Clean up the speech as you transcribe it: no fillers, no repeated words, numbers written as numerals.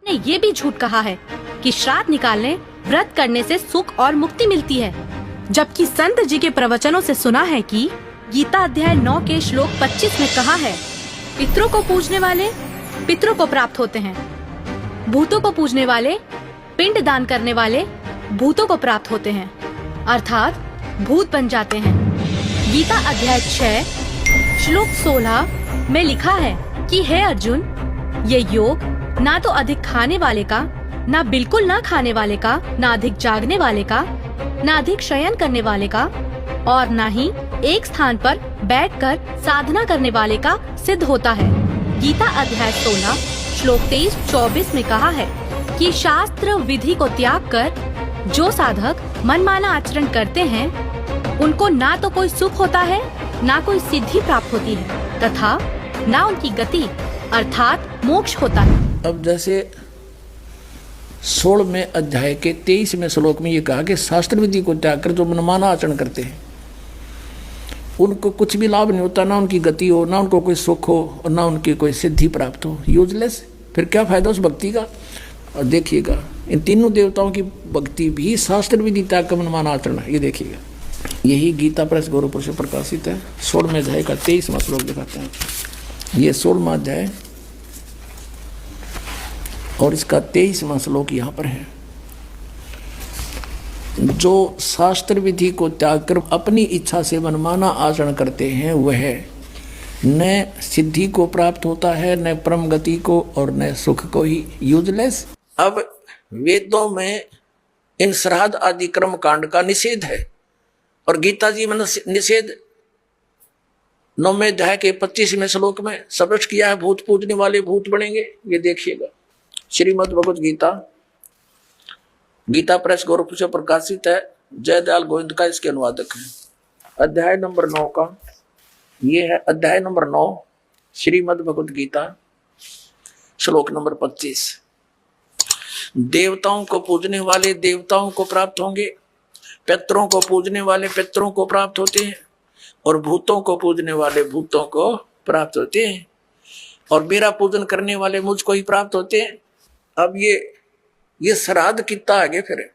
ने ये भी झूठ कहा है कि श्राद्ध निकालने व्रत करने से सुख और मुक्ति मिलती है, जबकि संत जी के प्रवचनों से सुना है कि गीता अध्याय 9 के श्लोक 25 में कहा है, पितरों को पूजने वाले पितरों को प्राप्त होते हैं, भूतों को पूजने वाले पिंड दान करने वाले भूतों को प्राप्त होते हैं, अर्थात भूत बन जाते हैं। गीता अध्याय 6 श्लोक 16 में लिखा है कि हे अर्जुन, ये योग ना तो अधिक खाने वाले का, ना बिल्कुल ना खाने वाले का, ना अधिक जागने वाले का, ना अधिक शयन करने वाले का, और ना ही एक स्थान पर बैठकर साधना करने वाले का सिद्ध होता है। गीता अध्याय 16 श्लोक 23-24 में कहा है कि शास्त्र विधि को त्याग कर जो साधक मनमाना आचरण करते हैं, उनको ना तो कोई सुख होता है, ना कोई सिद्धि प्राप्त होती है, तथा ना उनकी गति अर्थात मोक्ष होता है। अब जैसे 16वें अध्याय के 23वें श्लोक में ये कहा कि शास्त्र विधि को त्याग कर जो मनमाना आचरण करते हैं उनको कुछ भी लाभ नहीं होता, ना उनकी गति हो, ना उनको कोई सुख हो, और ना उनकी कोई सिद्धि प्राप्त हो। यूजलेस। फिर क्या फायदा उस भक्ति का। और देखिएगा इन तीनों देवताओं की भक्ति भी शास्त्र विधि त्याग का मनमाना आचरण है। ये देखिएगा, यही गीता प्रेस गोरखपुर से प्रकाशित है। 16वें अध्याय का 23वां श्लोक दिखाते हैं। ये 16वां अध्याय और इसका 23वां श्लोक यहाँ पर है। जो शास्त्र विधि को त्याग कर अपनी इच्छा से मनमाना आचरण करते हैं वह न सिद्धि को प्राप्त होता है, न परम गति को, और न सुख को ही। यूजलेस। अब वेदों में इन श्राद्ध आदि कर्म कांड का निषेध है, और गीता जी में निषेध 9वें अध्याय के 25वें श्लोक में स्पष्ट किया है, भूत पूजने वाले भूत बनेंगे। ये देखिएगा, श्रीमद् भगवत गीता, गीता प्रेस गोरखपुर से प्रकाशित है। जयदयाल गोविंद का इसके अनुवादक है। अध्याय नंबर 9 का ये है, अध्याय नंबर 9 श्रीमद् भगवत गीता श्लोक नंबर 25। देवताओं को पूजने वाले देवताओं को प्राप्त होंगे, पितरों को पूजने वाले पितरों को प्राप्त होते हैं, और भूतों को पूजने वाले भूतों को प्राप्त होते हैं, और मेरा पूजन करने वाले मुझको ही प्राप्त होते हैं। अब ये श्राद्ध कितना आगे फिर